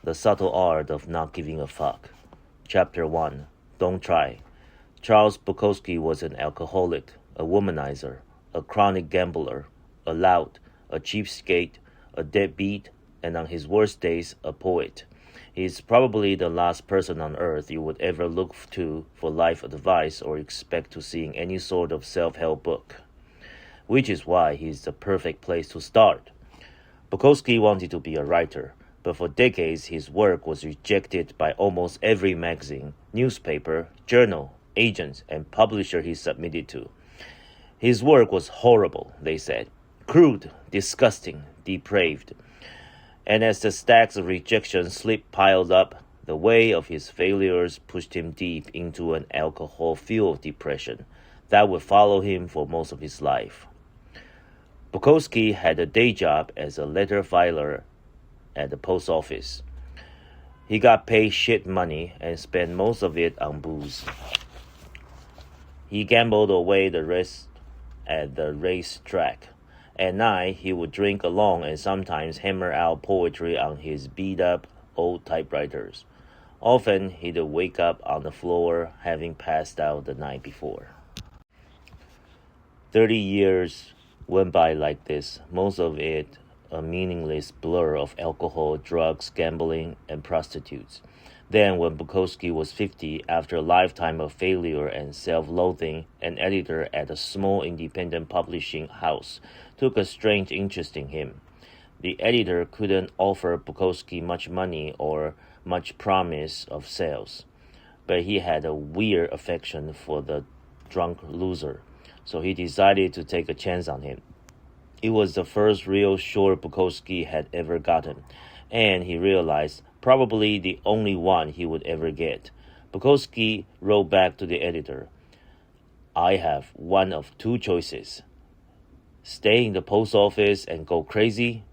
The Subtle Art of Not Giving a Fuck. Chapter 1. Don't Try. Charles Bukowski was an alcoholic, a womanizer, a chronic gambler, a lout, a cheapskate, a deadbeat, and on his worst days, a poet. He is probably the last person on earth you would ever look to for life advice or expect to see in any sort of self-help book. Which is why he is the perfect place to start. Bukowski wanted to be a writer, but for decades his work was rejected by almost every magazine, newspaper, journal, agent, and publisher he submitted to. His work was horrible, they said, crude, disgusting, depraved. And as the stacks of rejection slip piled up, the weight of his failures pushed him deep into an alcohol-fueled depression that would follow him for most of his life. Bukowski had a day job as a letter filer at the post office. He got paid shit money and spent most of it on booze. He gambled away the rest at the racetrack. At night, he would drink alone and sometimes hammer out poetry on his beat-up old typewriters. Often, he'd wake up on the floor having passed out the night before. 30 years went by like this, most of it a meaningless blur of alcohol, drugs, gambling, and prostitutes. Then, when Bukowski was 50, after a lifetime of failure and self-loathing, an editor at a small independent publishing house took a strange interest in him. The editor couldn't offer Bukowski much money or much promise of sales, but he had a weird affection for the drunk loser, so he decided to take a chance on him. It was the first real short Bukowski had ever gotten, and he realized probably the only one he would ever get. Bukowski wrote back to the editor, "I have one of two choices. Stay in the post office and go crazy,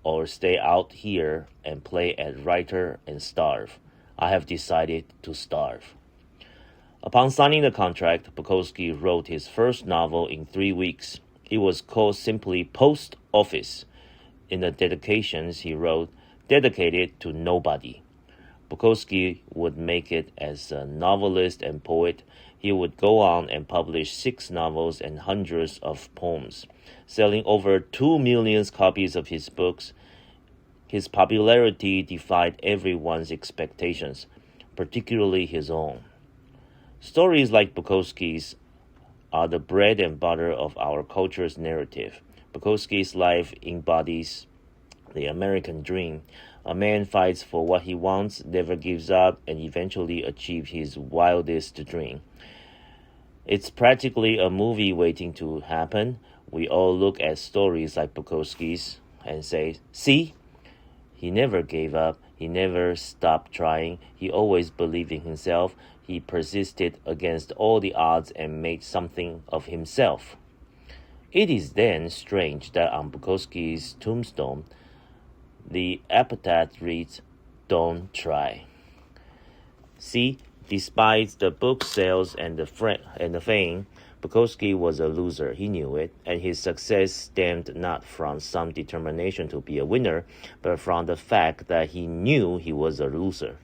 or stay out here and play at writer and starve. I have decided to starve." Upon signing the contract, Bukowski wrote his first novel in 3 weeks. It was called simply Post Office. In the dedications he wrote, dedicated to nobody. Bukowski would make it as a novelist and poet. He would go on and publish 6 novels and hundreds of poems, selling over 2 million copies of his books. His popularity defied everyone's expectations, particularly his own. Stories like Bukowski's are the bread and butter of our culture's narrative. Bukowski's life embodies the American dream. A man fights for what he wants, never gives up, and eventually achieves his wildest dream. It's practically a movie waiting to happen. We all look at stories like Bukowski's and say, "See? He never gave up. He never stopped trying. He always believed in himself. He persisted against all the odds and made something of himself." It is then strange that on Bukowski's tombstone, the epitaph reads, "Don't try." See, despite the book sales and the fame, Bukowski was a loser. He knew it, and his success stemmed not from some determination to be a winner, but from the fact that he knew he was a loser,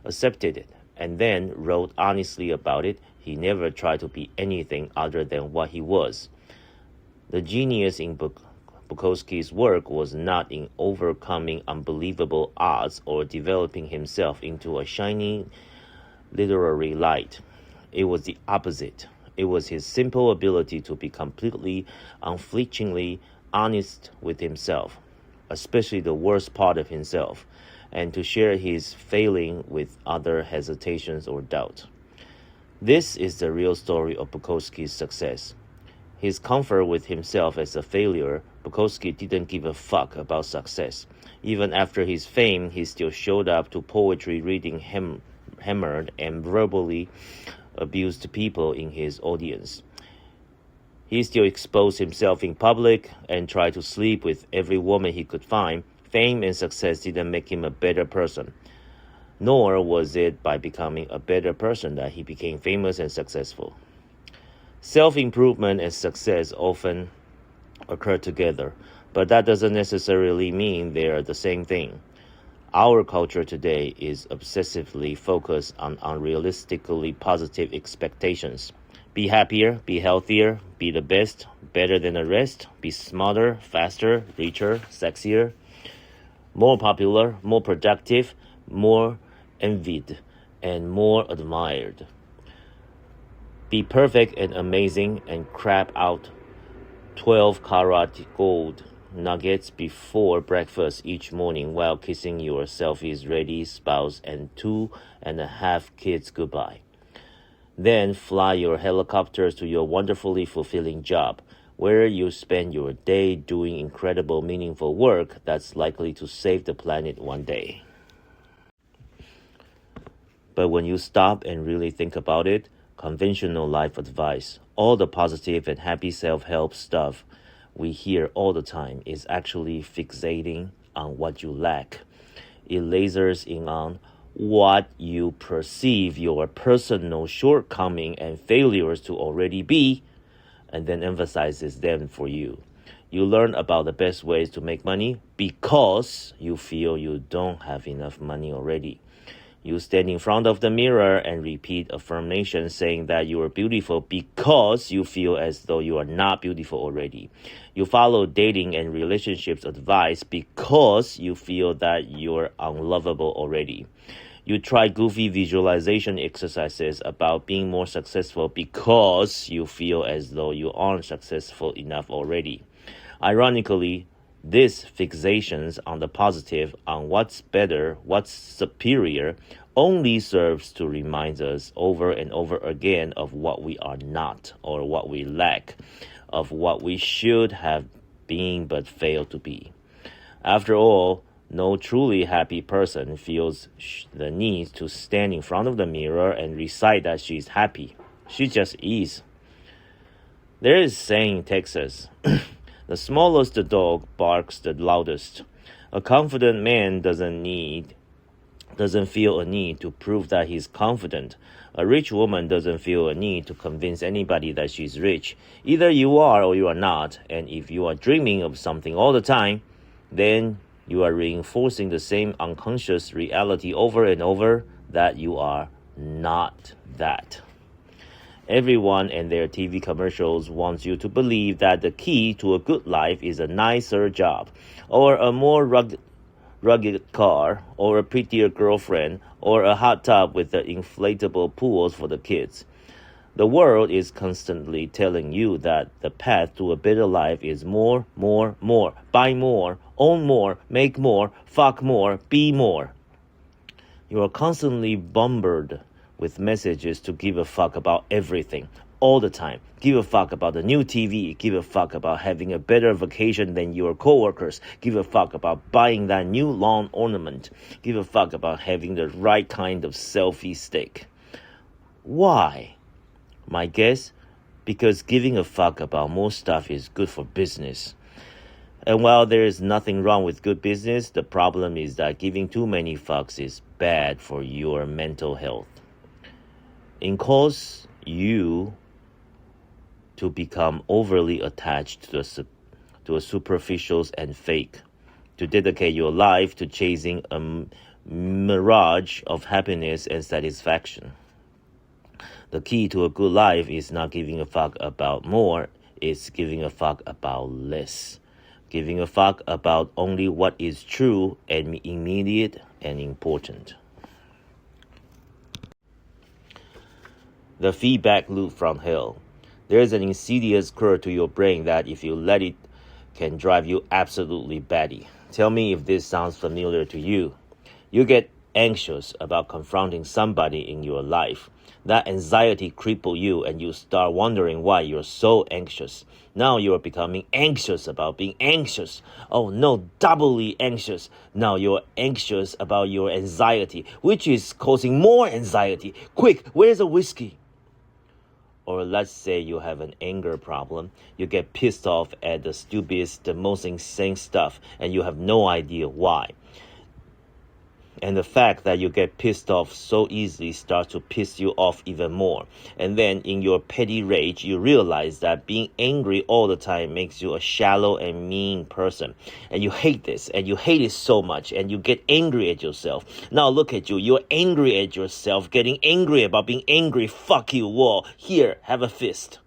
accepted it, and then wrote honestly about it. He never tried to be anything other than what he was. The genius in Bukowski's work was not in overcoming unbelievable odds or developing himself into a shining literary light. It was the opposite. It was his simple ability to be completely, unflinchingly honest with himself, especially the worst part of himself, and to share his failing with other hesitations or doubt. This is the real story of Bukowski's success. His comfort with himself as a failure, Bukowski didn't give a fuck about success. Even after his fame, he still showed up to poetry reading hammered and verbally abused people in his audience. He still exposed himself in public and tried to sleep with every woman he could find. Fame and success didn't make him a better person, nor was it by becoming a better person that he became famous and successful. Self-improvement and success often occur together, but that doesn't necessarily mean they are the same thing. Our culture today is obsessively focused on unrealistically positive expectations. Be happier, be healthier, be the best, better than the rest, be smarter, faster, richer, sexier, more popular, more productive, more envied, and more admired. Be perfect and amazing and crap out 12 karat gold nuggets before breakfast each morning while kissing your selfies ready spouse and 2.5 kids goodbye. Then fly your helicopters to your wonderfully fulfilling job, where you spend your day doing incredible, meaningful work that's likely to save the planet one day. But when you stop and really think about it, conventional life advice, all the positive and happy self-help stuff we hear all the time is actually fixating on what you lack. It lasers in on what you perceive your personal shortcoming and failures to already be, and then emphasizes them for you. You learn about the best ways to make money because you feel you don't have enough money already. You stand in front of the mirror and repeat affirmations saying that you are beautiful because you feel as though you are not beautiful already. You follow dating and relationships advice because you feel that you're unlovable already. You try goofy visualization exercises about being more successful because you feel as though you aren't successful enough already. Ironically, these fixations on the positive, on what's better, what's superior, only serves to remind us over and over again of what we are not or what we lack, of what we should have been but failed to be. After all, no truly happy person feels the need to stand in front of the mirror and recite that she's happy. She just is. There is a saying in Texas, the smallest dog barks the loudest. A confident man doesn't feel a need to prove that he's confident. A rich woman doesn't feel a need to convince anybody that she's rich. Either you are or you are not, and if you are dreaming of something all the time, then you are reinforcing the same unconscious reality over and over that you are not that. Everyone and their TV commercials wants you to believe that the key to a good life is a nicer job, or a more rugged car, or a prettier girlfriend, or a hot tub with the inflatable pools for the kids. The world is constantly telling you that the path to a better life is more, more, more. Buy more, own more, make more, fuck more, be more. You are constantly bombarded with messages to give a fuck about everything, all the time. Give a fuck about the new TV. Give a fuck about having a better vacation than your coworkers. Give a fuck about buying that new lawn ornament. Give a fuck about having the right kind of selfie stick. Why? My guess? Because giving a fuck about more stuff is good for business. And while there is nothing wrong with good business, the problem is that giving too many fucks is bad for your mental health. It causes you to become overly attached to a superficials and fake, to dedicate your life to chasing a mirage of happiness and satisfaction. The key to a good life is not giving a fuck about more, it's giving a fuck about less. Giving a fuck about only what is true and immediate and important. The feedback loop from hell. There is an insidious current to your brain that, if you let it, can drive you absolutely batty. Tell me if this sounds familiar to you. You get anxious about confronting somebody in your life. That anxiety cripples you and you start wondering why you're so anxious. Now you're becoming anxious about being anxious. Oh no, doubly anxious. Now you're anxious about your anxiety, which is causing more anxiety. Quick, where's the whiskey? Or let's say you have an anger problem. You get pissed off at the stupidest, the most insane stuff, and you have no idea why. And the fact that you get pissed off so easily starts to piss you off even more. And then in your petty rage, you realize that being angry all the time makes you a shallow and mean person. And you hate this, and you hate it so much, and you get angry at yourself. Now look at you, you're angry at yourself, getting angry about being angry. Fuck you, wall. Here, have a fist.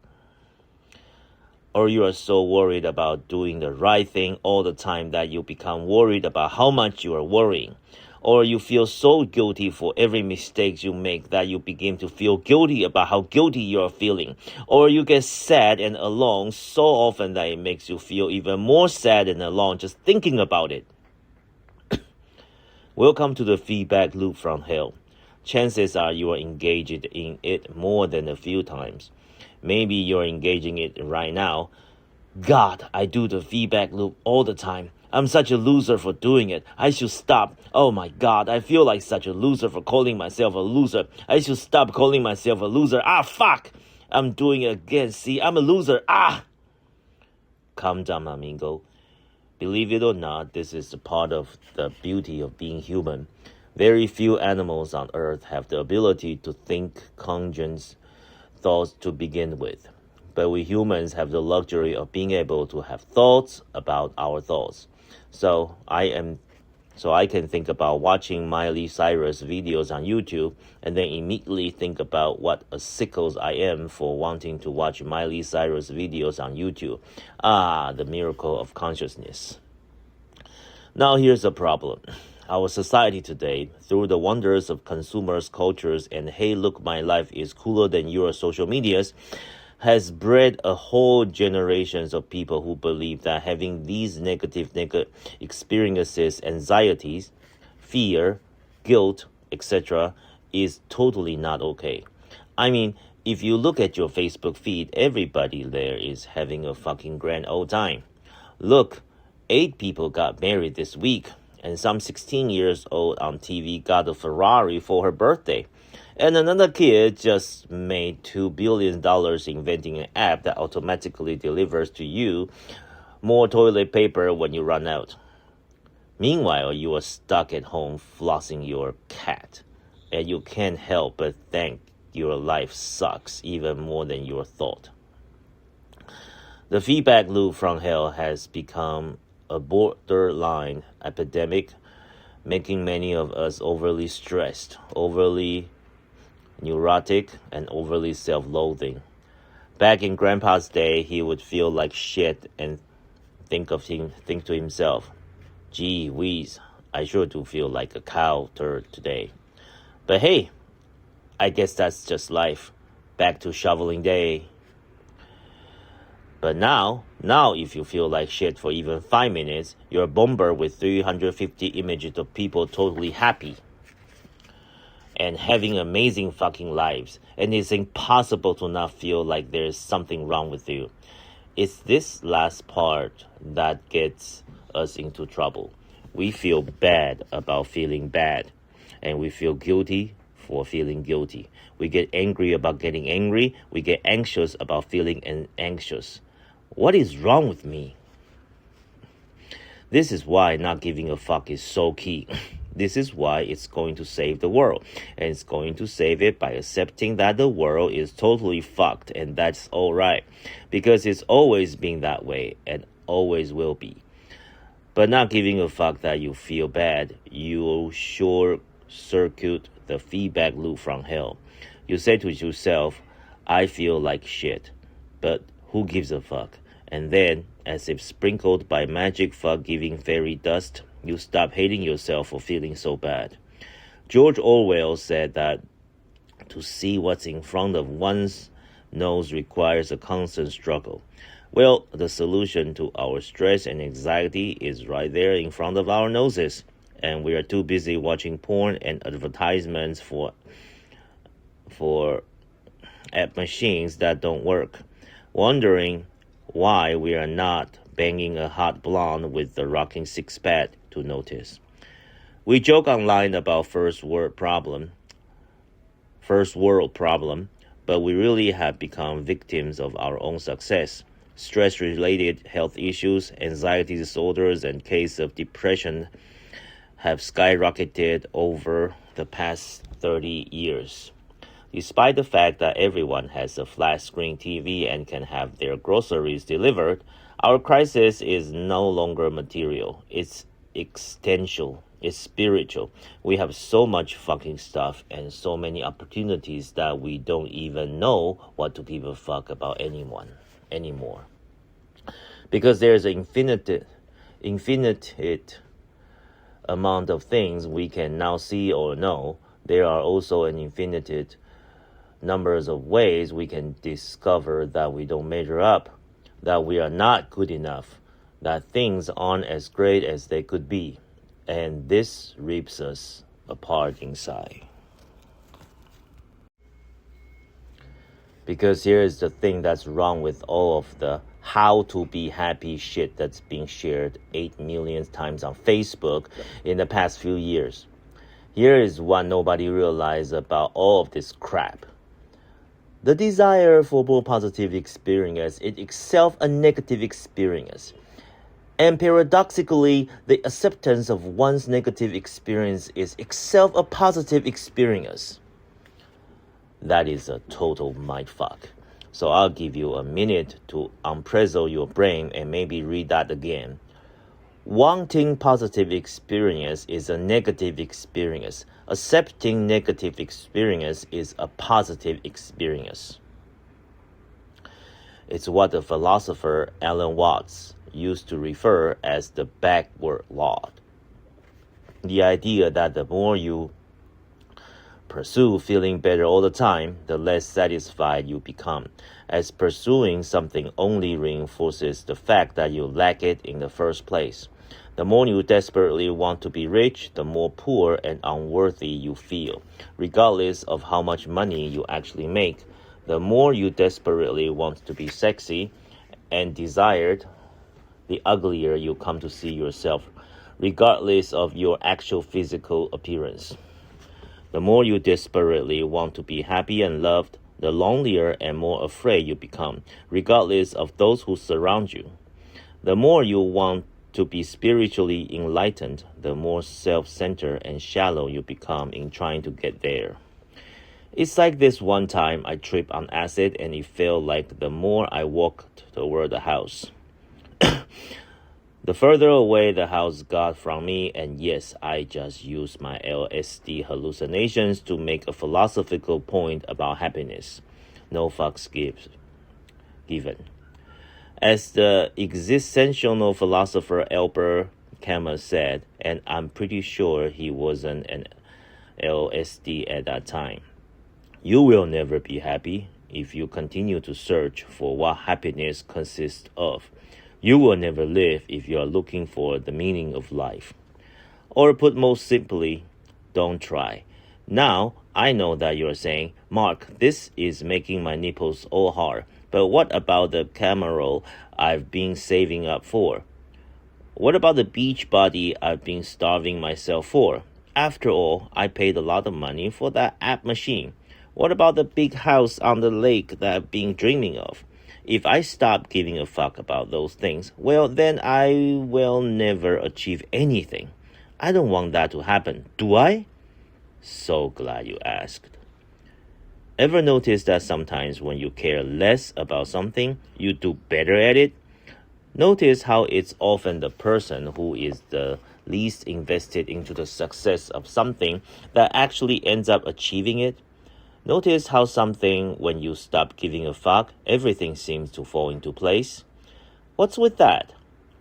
Or you are so worried about doing the right thing all the time that you become worried about how much you are worrying. Or you feel so guilty for every mistake you make that you begin to feel guilty about how guilty you are feeling. Or you get sad and alone so often that it makes you feel even more sad and alone just thinking about it. Welcome to the feedback loop from hell. Chances are you are engaged in it more than a few times. Maybe you're engaging it right now. God, I do the feedback loop all the time. I'm such a loser for doing it. I should stop. Oh my God, I feel like such a loser for calling myself a loser. I should stop calling myself a loser. Ah, fuck. I'm doing it again. See, I'm a loser. Ah. Calm down, amigo. Believe it or not, this is a part of the beauty of being human. Very few animals on earth have the ability to think conscious thoughts to begin with. But we humans have the luxury of being able to have thoughts about our thoughts. So I can think about watching Miley Cyrus videos on YouTube and then immediately think about what a sickos I am for wanting to watch Miley Cyrus videos on YouTube. Ah, the miracle of consciousness. Now here's the problem. Our society today, through the wonders of consumers, cultures, and hey, look, my life is cooler than your social medias, has bred a whole generations of people who believe that having these negative experiences, anxieties, fear, guilt, etc. is totally not okay. I mean, if you look at your Facebook feed, everybody there is having a fucking grand old time. Look, 8 people got married this week, and some 16 years old on TV got a Ferrari for her birthday. And another kid just made $2 billion inventing an app that automatically delivers to you more toilet paper when you run out. Meanwhile, you are stuck at home flossing your cat, and you can't help but think your life sucks even more than your thought. The feedback loop from hell has become a borderline epidemic, making many of us overly stressed, overly neurotic, and overly self-loathing. Back in Grandpa's day, he would feel like shit and think to himself, gee whiz, I sure do feel like a cow turd today. But hey, I guess that's just life. Back to shoveling day. But now if you feel like shit for even 5 minutes, you're bombarded with 350 images of people totally happy and having amazing fucking lives, and it's impossible to not feel like there's something wrong with you. It's this last part that gets us into trouble. We feel bad about feeling bad, and we feel guilty for feeling guilty. We get angry about getting angry. We get anxious about feeling anxious. What is wrong with me? This is why not giving a fuck is so key. This is why it's going to save the world. And it's going to save it by accepting that the world is totally fucked, and that's alright. Because it's always been that way and always will be. But not giving a fuck that you feel bad, you'll sure circuit the feedback loop from hell. You say to yourself, I feel like shit. But who gives a fuck? And then, as if sprinkled by magic fuck-giving fairy dust, you stop hating yourself for feeling so bad. George Orwell said that to see what's in front of one's nose requires a constant struggle. Well, the solution to our stress and anxiety is right there in front of our noses, and we are too busy watching porn and advertisements for app machines that don't work, wondering why we are not banging a hot blonde with the rocking six-pack to notice. We joke online about first world problem, but we really have become victims of our own success. Stress-related health issues, anxiety disorders, and cases of depression have skyrocketed over the past 30 years. Despite the fact that everyone has a flat screen TV and can have their groceries delivered, our crisis is no longer material. It's existential. It's spiritual. We have so much fucking stuff and so many opportunities that we don't even know what to give a fuck about anyone anymore. Because there's an infinite amount of things we can now see or know, there are also an infinite numbers of ways we can discover that we don't measure up, that we are not good enough, that things aren't as great as they could be, and this rips us apart inside. Because here is the thing that's wrong with all of the how to be happy shit that's being shared 8 million times on Facebook in the past few years. Here is what nobody realized about all of this crap. The desire for more positive experience is itself a negative experience. And paradoxically, the acceptance of one's negative experience is itself a positive experience. That is a total mindfuck. So I'll give you a minute to unpressel your brain and maybe read that again. Wanting positive experience is a negative experience. Accepting negative experience is a positive experience. It's what the philosopher Alan Watts used to refer as the backward law. The idea that the more you pursue feeling better all the time, the less satisfied you become, as pursuing something only reinforces the fact that you lack it in the first place. The more you desperately want to be rich, the more poor and unworthy you feel, regardless of how much money you actually make. The more you desperately want to be sexy and desired, the uglier you come to see yourself, regardless of your actual physical appearance. The more you desperately want to be happy and loved, the lonelier and more afraid you become, regardless of those who surround you. The more you want to be spiritually enlightened, the more self-centered and shallow you become in trying to get there. It's like this one time I tripped on acid and it felt like the more I walked toward the house, the further away the house got from me, and yes, I just used my LSD hallucinations to make a philosophical point about happiness. No fucks given. As the existential philosopher Albert Camus said, and I'm pretty sure he wasn't an LSD at that time, you will never be happy if you continue to search for what happiness consists of. You will never live if you are looking for the meaning of life. Or put most simply, don't try. Now, I know that you're saying, Mark, this is making my nipples all hard. But what about the Camaro I've been saving up for? What about the beach body I've been starving myself for? After all, I paid a lot of money for that app machine. What about the big house on the lake that I've been dreaming of? If I stop giving a fuck about those things, well, then I will never achieve anything. I don't want that to happen, do I? So glad you asked. Ever notice that sometimes when you care less about something, you do better at it? Notice how it's often the person who is the least invested into the success of something that actually ends up achieving it. Notice how something, when you stop giving a fuck, everything seems to fall into place. What's with that?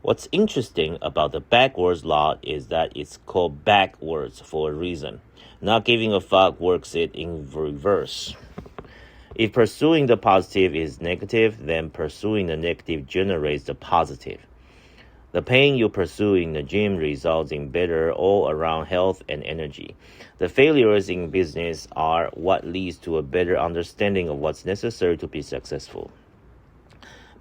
What's interesting about the backwards law is that it's called backwards for a reason. Not giving a fuck works it in reverse. If pursuing the positive is negative, then pursuing the negative generates the positive. The pain you pursue in the gym results in better all-around health and energy. The failures in business are what leads to a better understanding of what's necessary to be successful.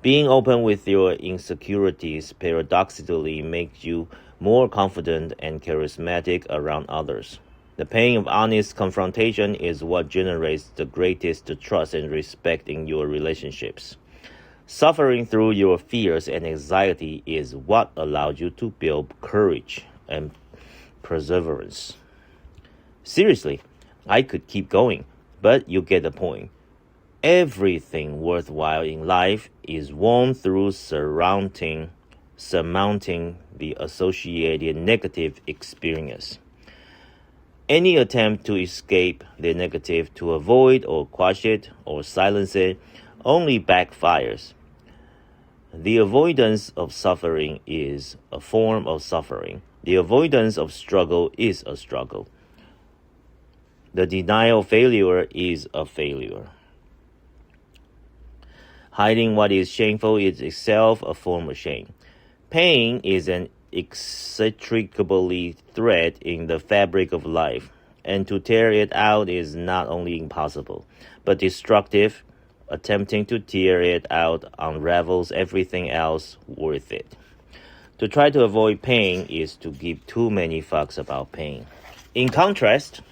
Being open with your insecurities paradoxically makes you more confident and charismatic around others. The pain of honest confrontation is what generates the greatest trust and respect in your relationships. Suffering through your fears and anxiety is what allows you to build courage and perseverance. Seriously, I could keep going, but you get the point. Everything worthwhile in life is won through surmounting the associated negative experience. Any attempt to escape the negative, to avoid or quash it or silence it, only backfires. The avoidance of suffering is a form of suffering. The avoidance of struggle is a struggle. The denial of failure is a failure. Hiding what is shameful is itself a form of shame. Pain is an inextricable thread in the fabric of life, and to tear it out is not only impossible, but destructive. Attempting to tear it out unravels everything else worth it. To try to avoid pain is to give too many fucks about pain. In contrast,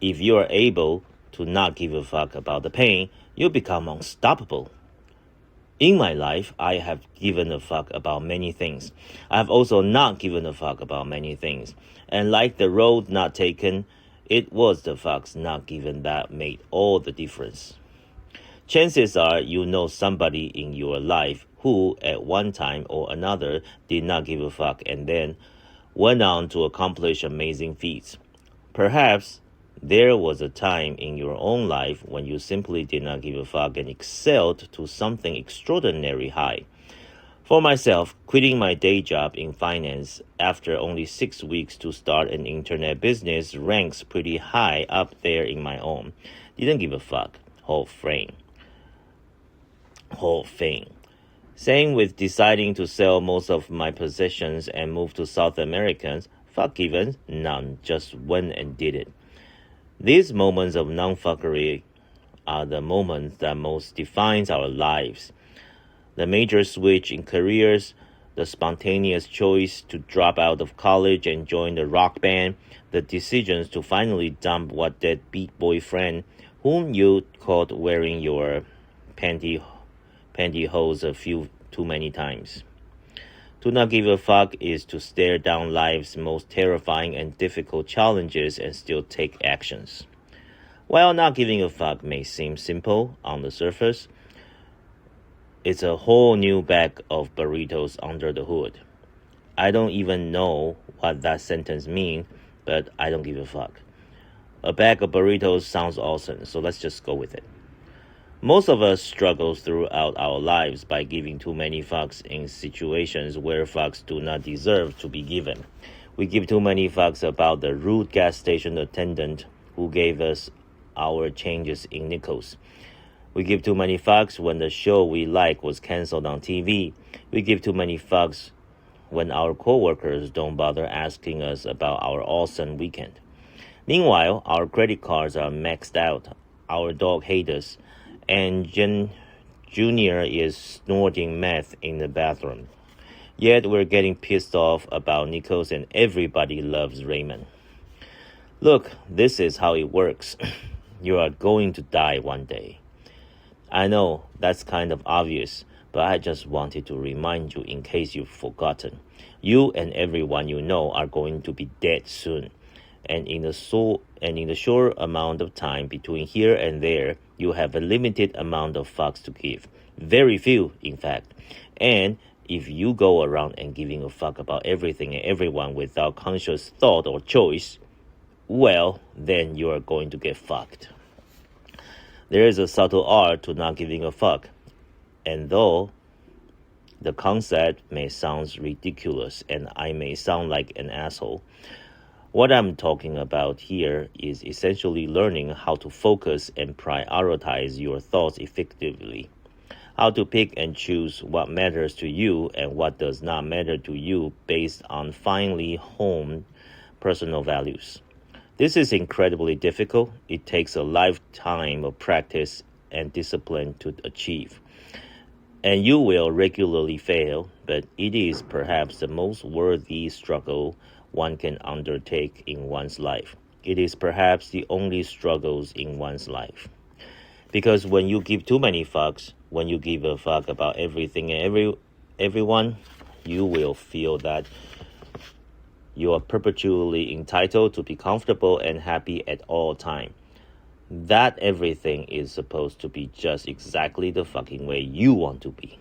if you are able to not give a fuck about the pain, you become unstoppable. In my life, I have given a fuck about many things. I have also not given a fuck about many things. And like the road not taken, it was the fucks not given that made all the difference. Chances are you know somebody in your life who, at one time or another, did not give a fuck and then went on to accomplish amazing feats. Perhaps there was a time in your own life when you simply did not give a fuck and excelled to something extraordinarily high. For myself, quitting my day job in finance after only 6 weeks to start an internet business ranks pretty high up there in my own. Didn't give a fuck. Whole thing. Same with deciding to sell most of my possessions and move to South America. Fuck given, none, just went and did it. These moments of non-fuckery are the moments that most defines our lives. The major switch in careers, the spontaneous choice to drop out of college and join the rock band, the decisions to finally dump what that beat boyfriend whom you caught wearing your pantyhose a few too many times. To not give a fuck is to stare down life's most terrifying and difficult challenges and still take actions. While not giving a fuck may seem simple on the surface, it's a whole new bag of burritos under the hood. I don't even know what that sentence means, but I don't give a fuck. A bag of burritos sounds awesome, so let's just go with it. Most of us struggle throughout our lives by giving too many fucks in situations where fucks do not deserve to be given. We give too many fucks about the rude gas station attendant who gave us our changes in nickels. We give too many fucks when the show we like was canceled on TV. We give too many fucks when our coworkers don't bother asking us about our awesome weekend. Meanwhile, our credit cards are maxed out, our dog hates us, and Junior is snorting meth in the bathroom. Yet we're getting pissed off about nickels and everybody loves Raymond. Look, this is how it works. You are going to die one day. I know that's kind of obvious, but I just wanted to remind you in case you've forgotten. You and everyone you know are going to be dead soon. And in the short amount of time between here and there, you have a limited amount of fucks to give. Very few, in fact. And if you go around and giving a fuck about everything and everyone without conscious thought or choice, well, then you are going to get fucked. There is a subtle art to not giving a fuck. And though the concept may sound ridiculous and I may sound like an asshole, what I'm talking about here is essentially learning how to focus and prioritize your thoughts effectively. How to pick and choose what matters to you and what does not matter to you based on finely honed personal values. This is incredibly difficult. It takes a lifetime of practice and discipline to achieve. And you will regularly fail, but it is perhaps the most worthy struggle one can undertake in one's life. It is perhaps the only struggles in one's life. Because when you give too many fucks, when you give a fuck about everything and everyone, you will feel that You are perpetually entitled to be comfortable and happy at all time. That everything is supposed to be just exactly the fucking way you want to be.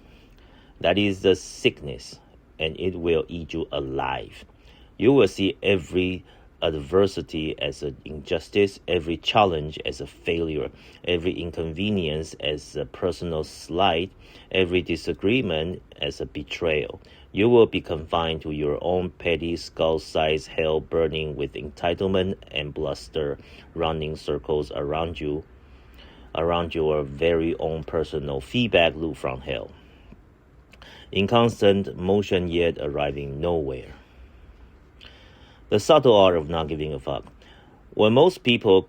That is the sickness, and it will eat you alive. You will see every adversity as an injustice, every challenge as a failure, every inconvenience as a personal slight, every disagreement as a betrayal. You will be confined to your own petty skull-sized hell, burning with entitlement and bluster, running circles around you, around your very own personal feedback loop from hell, in constant motion yet arriving nowhere. The subtle art of not giving a fuck. When most people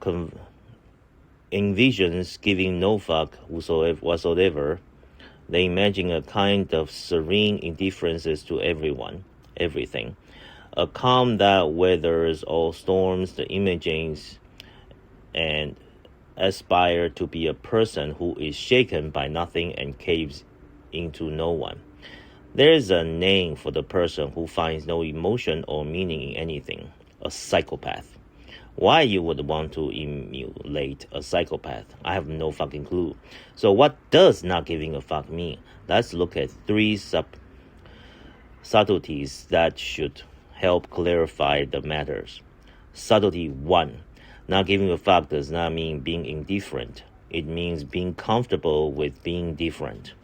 envisions giving no fuck whatsoever, they imagine a kind of serene indifference to everything. A calm that weathers all storms, the imagines, and aspire to be a person who is shaken by nothing and caves into no one. There is a name for the person who finds no emotion or meaning in anything: a psychopath. Why you would want to emulate a psychopath, I have no fucking clue. So what does not giving a fuck mean? Let's look at three subtleties that should help clarify the matters. Subtlety 1. Not giving a fuck does not mean being indifferent. It means being comfortable with being different.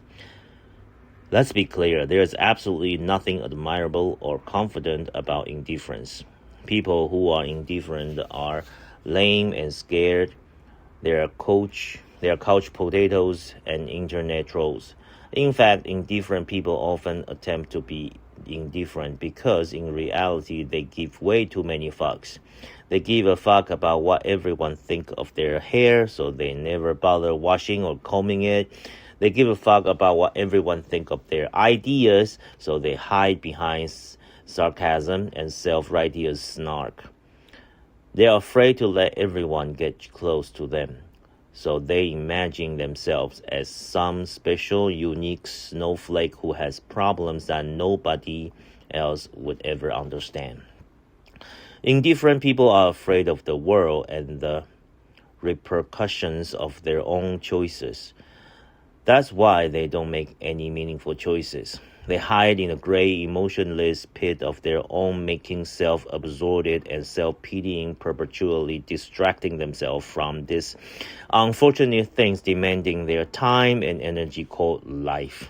Let's be clear, there is absolutely nothing admirable or confident about indifference. People who are indifferent are lame and scared. They are couch potatoes and internet trolls. In fact, indifferent people often attempt to be indifferent because in reality they give way too many fucks. They give a fuck about what everyone thinks of their hair, so they never bother washing or combing it. They give a fuck about what everyone thinks of their ideas, so they hide behind sarcasm and self-righteous snark. They are afraid to let everyone get close to them, so they imagine themselves as some special, unique snowflake who has problems that nobody else would ever understand. Indifferent people are afraid of the world and the repercussions of their own choices. That's why they don't make any meaningful choices. They hide in a gray, emotionless pit of their own making, self-absorbed and self-pitying, perpetually distracting themselves from these unfortunate things demanding their time and energy called life.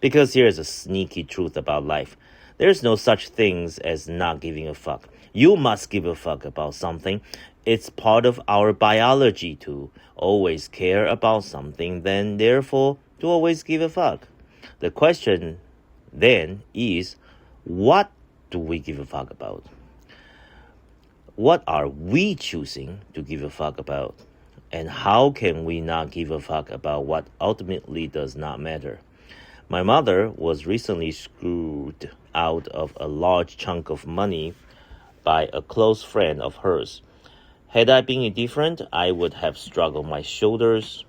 Because here's a sneaky truth about life. There's no such things as not giving a fuck. You must give a fuck about something. It's part of our biology to always care about something, then therefore to always give a fuck. The question then is, what do we give a fuck about? What are we choosing to give a fuck about? And how can we not give a fuck about what ultimately does not matter? My mother was recently screwed out of a large chunk of money by a close friend of hers. Had I been indifferent, I would have shrugged my shoulders,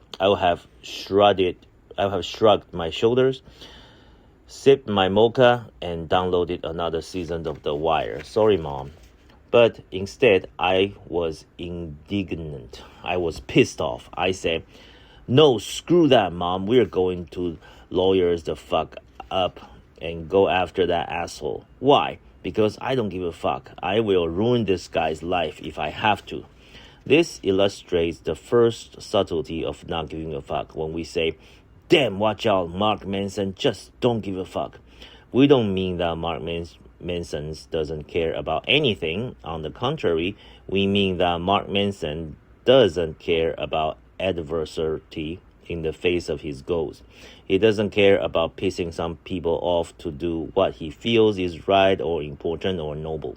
sipped my mocha, and downloaded another season of The Wire. Sorry, Mom. But instead, I was indignant. I was pissed off. I said, "No, screw that, Mom. We're going to lawyers the fuck up and go after that asshole." Why? Because I don't give a fuck. I will ruin this guy's life if I have to. This illustrates the first subtlety of not giving a fuck. When we say, "Damn, watch out, Mark Manson, just don't give a fuck," we don't mean that Mark Manson doesn't care about anything. On the contrary, we mean that Mark Manson doesn't care about adversity in the face of his goals. He doesn't care about pissing some people off to do what he feels is right or important or noble.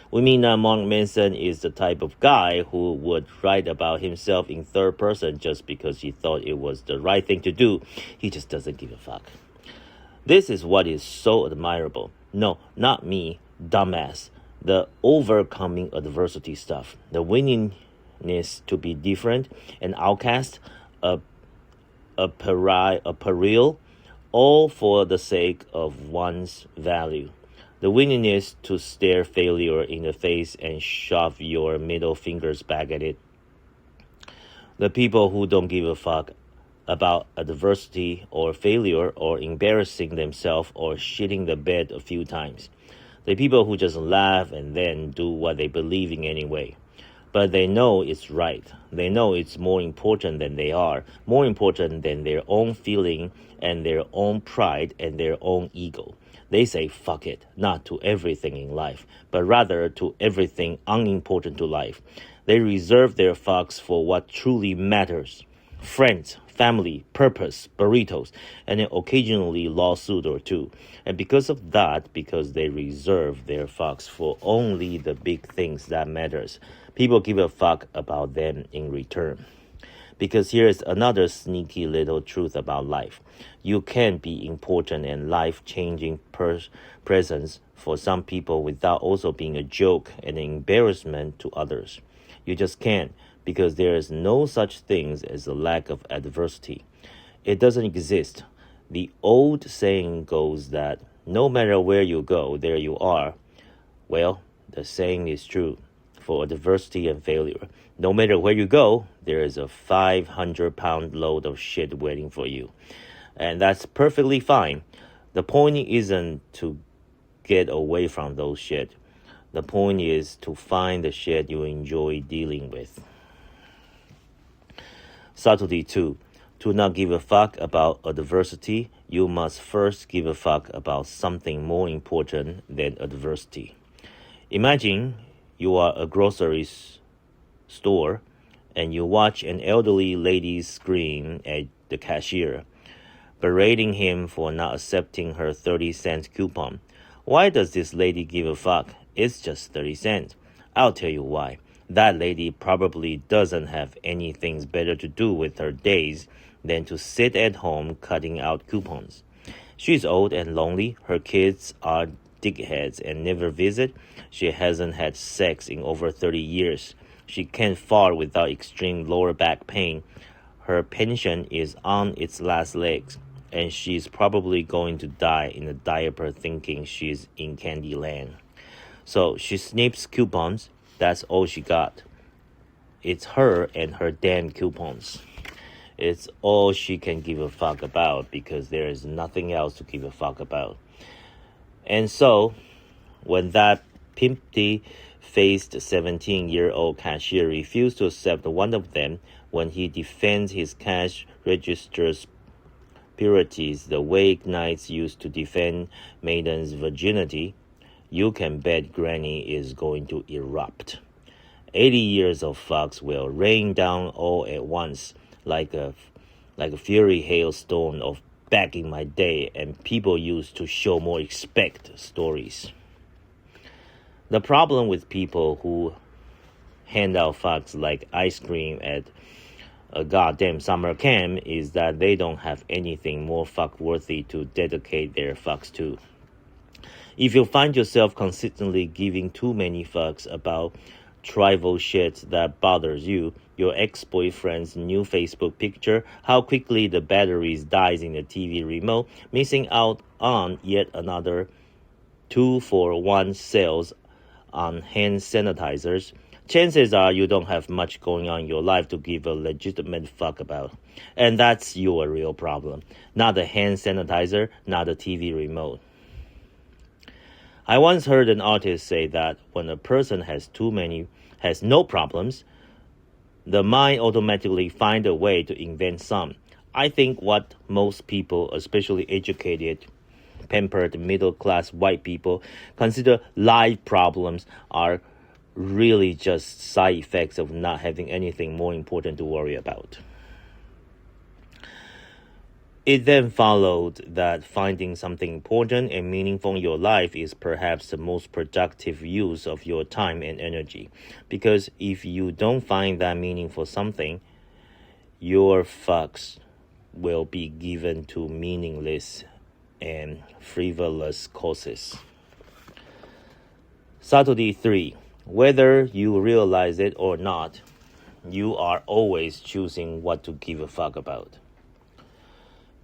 We mean that Mark Manson is the type of guy who would write about himself in third person just because he thought it was the right thing to do. He just doesn't give a fuck. This is what is so admirable. No, not me, dumbass. The overcoming adversity stuff. The willingness to be different, an outcast, a pariah, all for the sake of one's value. The willingness to stare failure in the face and shove your middle fingers back at it. The people who don't give a fuck about adversity or failure or embarrassing themselves or shitting the bed a few times. The people who just laugh and then do what they believe in anyway. But they know it's right. They know it's more important than they are, more important than their own feeling and their own pride and their own ego. They say fuck it, not to everything in life, but rather to everything unimportant to life. They reserve their fucks for what truly matters. Friends, family, purpose, burritos, and then occasionally lawsuit or two. And because of that, because they reserve their fucks for only the big things that matters, people give a fuck about them in return. Because here's another sneaky little truth about life. You can be important and life-changing presence for some people without also being a joke and an embarrassment to others. You just can't, because there is no such thing as a lack of adversity. It doesn't exist. The old saying goes that no matter where you go, there you are. Well, the saying is true for adversity and failure. No matter where you go, there is a 500-pound load of shit waiting for you. And that's perfectly fine. The point isn't to get away from those shit. The point is to find the shit you enjoy dealing with. Subtlety 2. To not give a fuck about adversity, you must first give a fuck about something more important than adversity. Imagine you are a grocery store and you watch an elderly lady scream at the cashier, berating him for not accepting her 30-cent coupon. Why does this lady give a fuck? It's just 30 cents. I'll tell you why. That lady probably doesn't have anything better to do with her days than to sit at home cutting out coupons. She's old and lonely. Her kids are dickheads and never visit. She hasn't had sex in over 30 years. She can't fart without extreme lower back pain. Her pension is on its last legs, and she's probably going to die in a diaper thinking she's in Candyland. So she snips coupons. That's all she got. It's her and her damn coupons. It's all she can give a fuck about because there is nothing else to give a fuck about. And so, when that pimpy-faced 17-year-old cashier refused to accept one of them when he defends his cash register's purities the way knights used to defend maidens' virginity, you can bet Granny is going to erupt. 80 years of fucks will rain down all at once like a fury hailstorm of back in my day, and people used to show more respect stories. The problem with people who hand out fucks like ice cream at a goddamn summer camp is that they don't have anything more fuck-worthy to dedicate their fucks to. If you find yourself consistently giving too many fucks about trivial shit that bothers you, your ex-boyfriend's new Facebook picture, how quickly the batteries dies in the TV remote, missing out on yet another 2-for-1 sales on hand sanitizers, chances are you don't have much going on in your life to give a legitimate fuck about. And that's your real problem. Not the hand sanitizer, not the TV remote. I once heard an artist say that when a person has no problems, the mind automatically finds a way to invent some. I think what most people, especially educated, pampered, middle-class white people, consider life problems are really just side effects of not having anything more important to worry about. It then followed that finding something important and meaningful in your life is perhaps the most productive use of your time and energy. Because if you don't find that meaningful something, your fucks will be given to meaningless and frivolous causes. Subtlety 3. Whether you realize it or not, you are always choosing what to give a fuck about.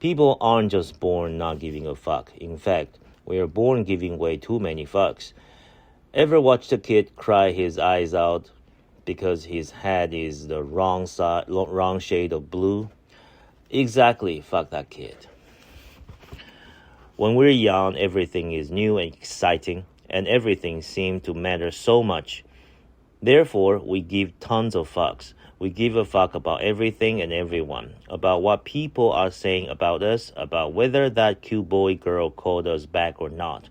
People aren't just born not giving a fuck. In fact, We are born giving way too many fucks. Ever watched a kid cry his eyes out because his head is the wrong shade of blue? Exactly, fuck that kid. When we're young, everything is new and exciting, and everything seems to matter so much. Therefore, we give tons of fucks. We give a fuck about everything and everyone, about what people are saying about us, about whether that cute boy girl called us back or not,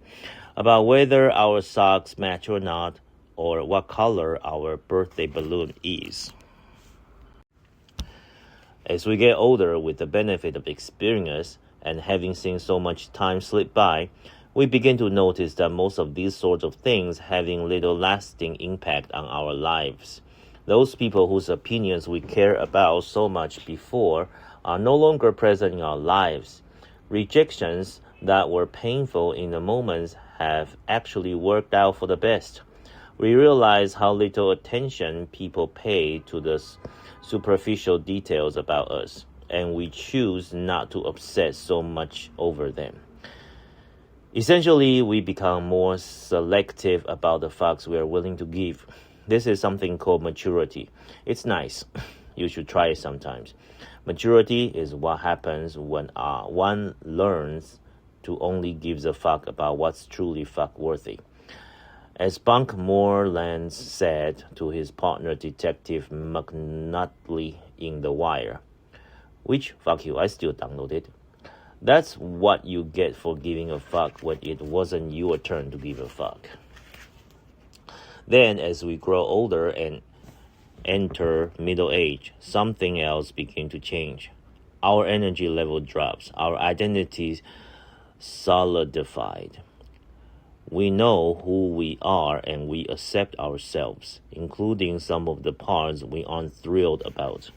about whether our socks match or not, or what color our birthday balloon is. As we get older, with the benefit of experience and having seen so much time slip by, we begin to notice that most of these sorts of things having little lasting impact on our lives. Those people whose opinions we care about so much before are no longer present in our lives. Rejections that were painful in the moments have actually worked out for the best. We realize how little attention people pay to the superficial details about us, and we choose not to obsess so much over them. Essentially, we become more selective about the fucks we are willing to give. This is something called maturity. It's nice. You should try it sometimes. Maturity is what happens when one learns to only give a fuck about what's truly fuck-worthy. As Bunk Moreland said to his partner Detective McNulty in The Wire, which, fuck you, I still downloaded. That's what you get for giving a fuck when it wasn't your turn to give a fuck. Then, as we grow older and enter middle age, something else begins to change. Our energy level drops. Our identity solidified. We know who we are and we accept ourselves, including some of the parts we aren't thrilled about.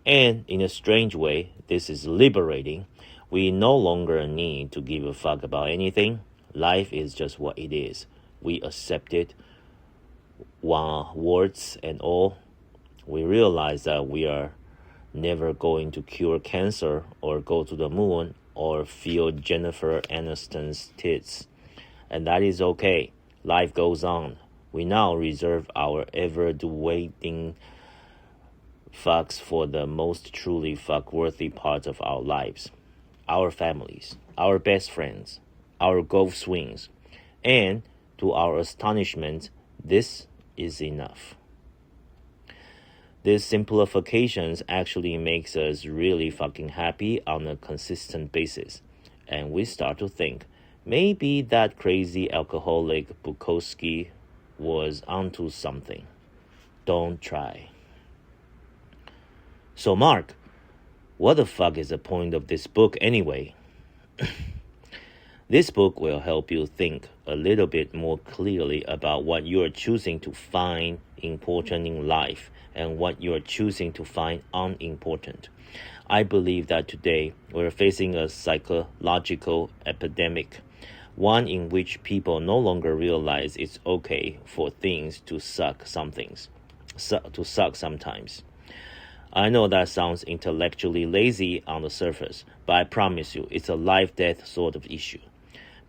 And in a strange way, this is liberating. We no longer need to give a fuck about anything. Life is just what it is. We accept it, warts and all. We realize that we are never going to cure cancer or go to the moon or feel Jennifer Aniston's tits. And that is okay. Life goes on. We now reserve our ever-waiting fucks for the most truly fuck-worthy parts of our lives. Our families, our best friends, our golf swings. And, to our astonishment, this is enough. These simplifications actually makes us really fucking happy on a consistent basis. And we start to think, maybe that crazy alcoholic Bukowski was onto something. Don't try. So Mark, what the fuck is the point of this book anyway? This book will help you think a little bit more clearly about what you are choosing to find important in life and what you are choosing to find unimportant. I believe that today we're facing a psychological epidemic, one in which people no longer realize it's okay for things to suck sometimes. I know that sounds intellectually lazy on the surface, but I promise you it's a life-death sort of issue.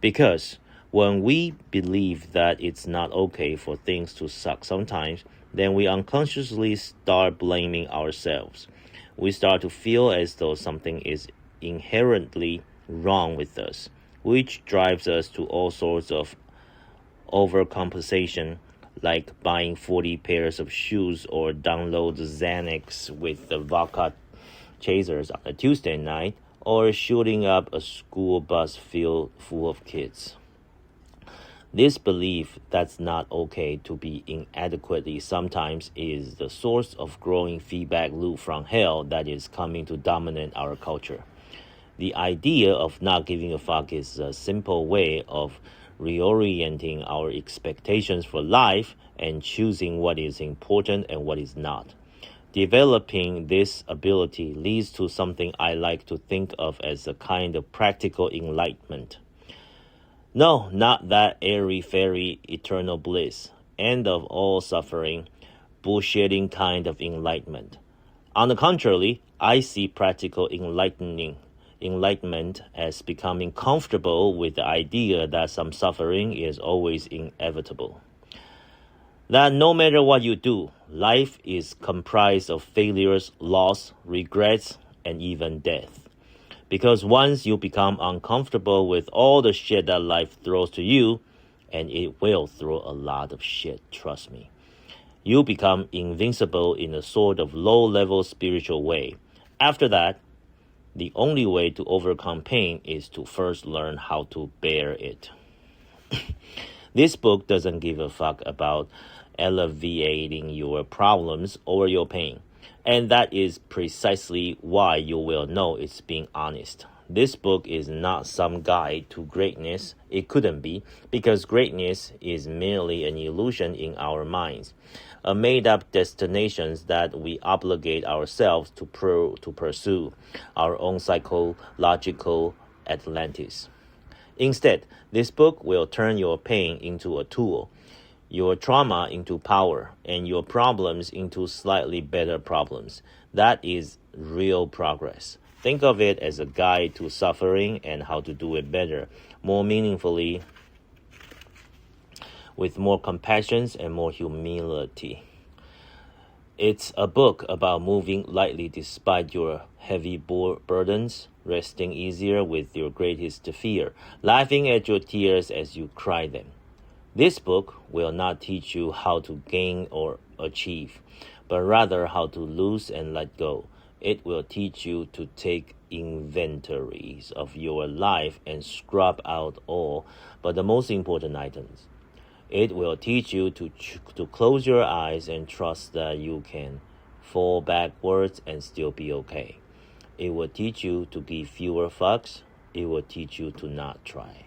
Because when we believe that it's not okay for things to suck sometimes, then we unconsciously start blaming ourselves. We start to feel as though something is inherently wrong with us, which drives us to all sorts of overcompensation, like buying 40 pairs of shoes or download Xanax with the vodka chasers on a Tuesday night, or shooting up a school bus filled full of kids. This belief that's not okay to be inadequately sometimes is the source of growing feedback loop from hell that is coming to dominate our culture. The idea of not giving a fuck is a simple way of reorienting our expectations for life and choosing what is important and what is not. Developing this ability leads to something I like to think of as a kind of practical enlightenment. No, not that airy-fairy eternal bliss, end of all suffering, bullshitting kind of enlightenment. On the contrary, I see practical enlightening enlightenment as becoming comfortable with the idea that some suffering is always inevitable. That no matter what you do, life is comprised of failures, loss, regrets, and even death. Because once you become uncomfortable with all the shit that life throws to you, and it will throw a lot of shit, trust me, you become invincible in a sort of low-level spiritual way. After that, the only way to overcome pain is to first learn how to bear it. This book doesn't give a fuck about alleviating your problems or your pain. And that is precisely why you will know it's being honest. This book is not some guide to greatness. It couldn't be, because greatness is merely an illusion in our minds, a made-up destination that we obligate ourselves to pursue, our own psychological Atlantis. Instead, this book will turn your pain into a tool, your trauma into power, and your problems into slightly better problems. That is real progress. Think of it as a guide to suffering and how to do it better, more meaningfully, with more compassion and more humility. It's a book about moving lightly despite your heavy burdens, resting easier with your greatest fear, laughing at your tears as you cry them. This book will not teach you how to gain or achieve, but rather how to lose and let go. It will teach you to take inventories of your life and scrub out all but the most important items. It will teach you to close your eyes and trust that you can fall backwards and still be okay. It will teach you to give fewer fucks. It will teach you to not try.